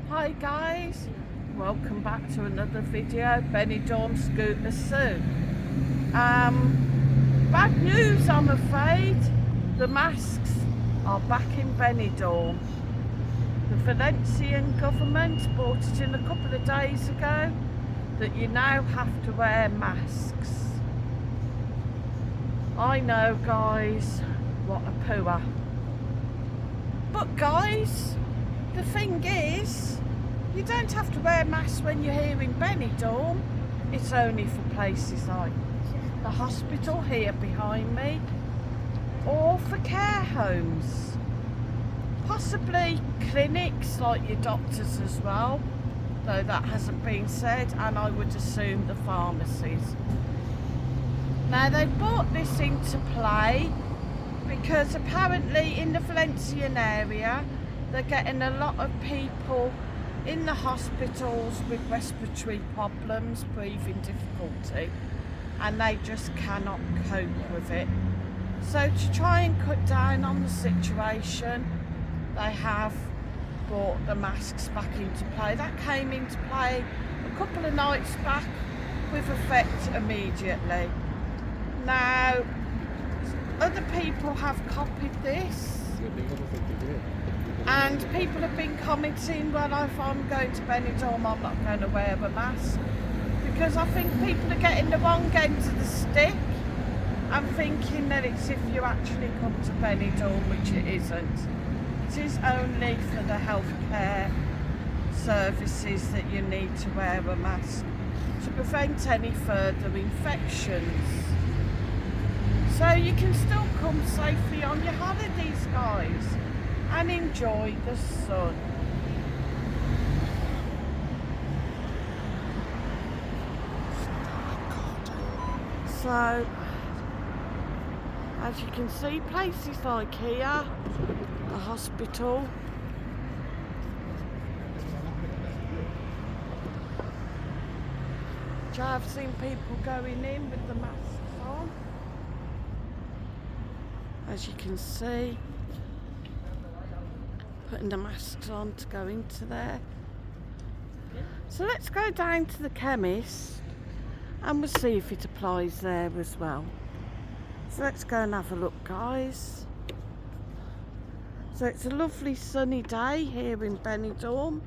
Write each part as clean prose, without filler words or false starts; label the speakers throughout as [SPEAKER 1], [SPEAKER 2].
[SPEAKER 1] Hi guys, welcome back to another video. Benidorm Scooter Sue. Bad news, I'm afraid. The masks are back in Benidorm. The Valencian government brought it in a couple of days ago that you now have to wear masks. I know guys, what a pooer. But guys, the thing is, you don't have to wear masks when you're here in Benidorm. It's only for places like the hospital here behind me, or for care homes. Possibly clinics like your doctors as well, though that hasn't been said, and I would assume the pharmacies. Now they've brought this into play because apparently in the Valencian area they're getting a lot of people in the hospitals with respiratory problems, breathing difficulty, and they just cannot cope with it. So to try and cut down on the situation, they have brought the masks back into play. That came into play a couple of nights back with effect immediately. Now, other people have copied this, and people have been commenting, well, if I'm going to Benidorm, I'm not going to wear a mask, because I think people are getting the wrong end of the stick and thinking that it's if you actually come to Benidorm, which it isn't. It is only for the healthcare services that you need to wear a mask to prevent any further infections. So you can still come safely on your holidays, guys, and enjoy the sun. So, as you can see, places like here, the hospital, which I've seen people going in with the masks on. As you can see, putting the masks on to go into there. So let's go down to the chemist and we'll see if it applies there as well. So let's go and have a look, guys. So it's a lovely sunny day here in Benidorm.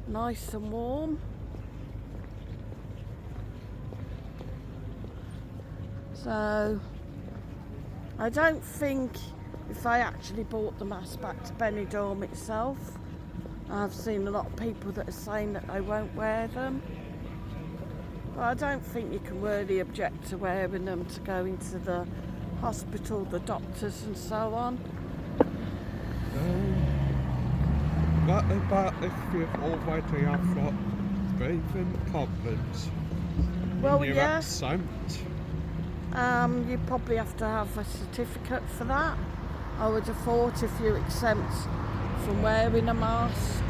[SPEAKER 1] Nice and warm. So I don't think if they actually brought the mask back to Benidorm itself, I've seen a lot of people that are saying that they won't wear them. But I don't think you can really object to wearing them to go into the hospital, the doctors and so on.
[SPEAKER 2] What about if you've already have got breathing problems?
[SPEAKER 1] Well,
[SPEAKER 2] you're
[SPEAKER 1] yeah.
[SPEAKER 2] exempt.
[SPEAKER 1] You probably have to have a certificate for that. I would have thought if you're exempt from wearing a mask.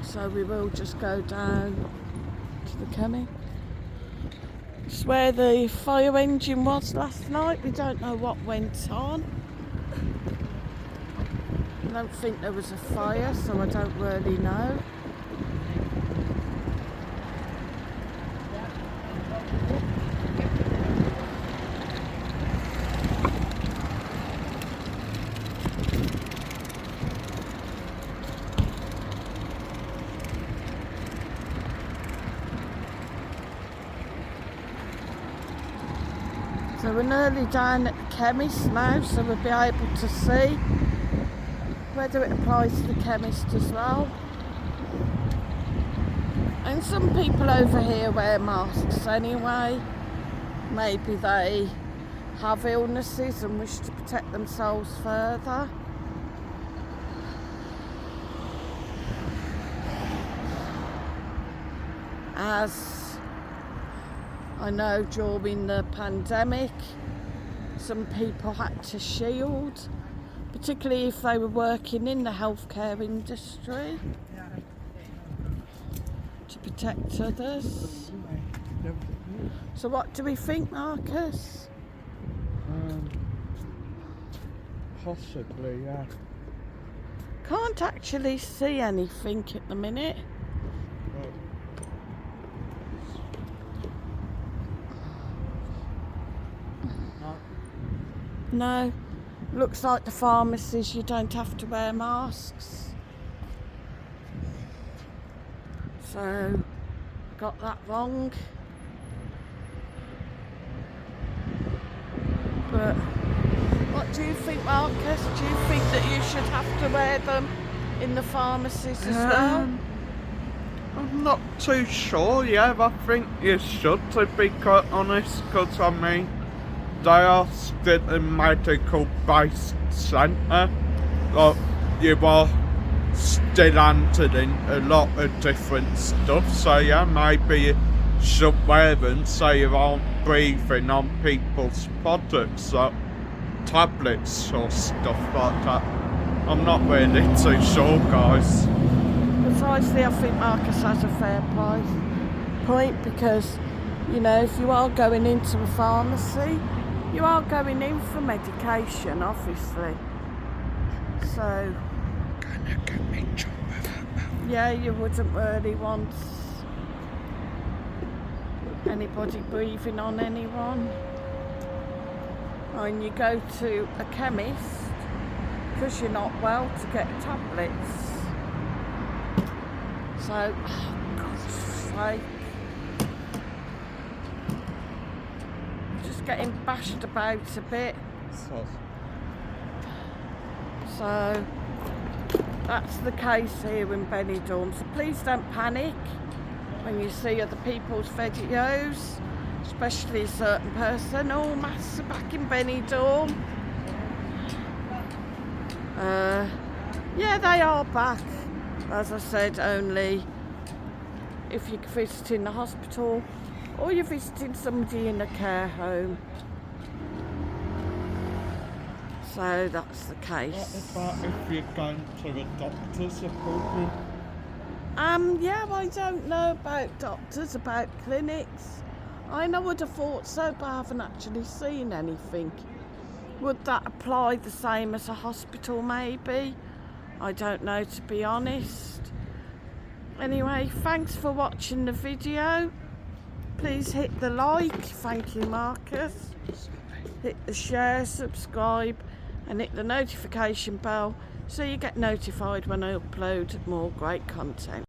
[SPEAKER 1] So we will just go down to the chemist. It's where the fire engine was last night. We don't know what went on. I don't think there was a fire, so I don't really know. So we're nearly down at the chemist now, so we'll be able to see whether it applies to the chemist as well. And some people over here wear masks anyway. Maybe they have illnesses and wish to protect themselves further. As I know during the pandemic, some people had to shield, particularly if they were working in the healthcare industry, to protect others. So what do we think, Marcus?
[SPEAKER 2] Possibly, yeah.
[SPEAKER 1] Can't actually see anything at the minute. No, looks like the pharmacies you don't have to wear masks. So, got that wrong. But what do you think, Marcus? Do you think that you should have to wear them in the pharmacies as well?
[SPEAKER 2] I'm not too sure, yeah, I think you should, to be quite honest, because I mean, they are still a medical based centre. Like, you are still handling a lot of different stuff, so yeah, maybe you should wear them so you aren't breathing on people's products, like tablets or stuff like that. I'm not really too sure, guys.
[SPEAKER 1] Precisely, I think Marcus has a fair point, because, you know, if you are going into a pharmacy, you are going in for medication, obviously. So,
[SPEAKER 2] Gonna get me trouble.
[SPEAKER 1] yeah, you wouldn't really want anybody breathing on anyone. And you go to a chemist because you're not well to get tablets. So, oh, God's sake. Just getting bashed about a bit. So, that's the case here in Benidorm. So please don't panic when you see other people's videos, especially a certain person. Oh, masks are back in Benidorm. Yeah, they are back. As I said, only if you're visiting the hospital or you're visiting somebody in a care home. So that's the case.
[SPEAKER 2] What about if you're going to a doctor's appointment?
[SPEAKER 1] Yeah, I don't know about doctors, about clinics. I would have thought so, but I haven't actually seen anything. Would that apply the same as a hospital, maybe? I don't know, to be honest. Anyway, thanks for watching the video. Please hit the like. Thank you, Marcus. Hit the share, subscribe, and hit the notification bell so you get notified when I upload more great content.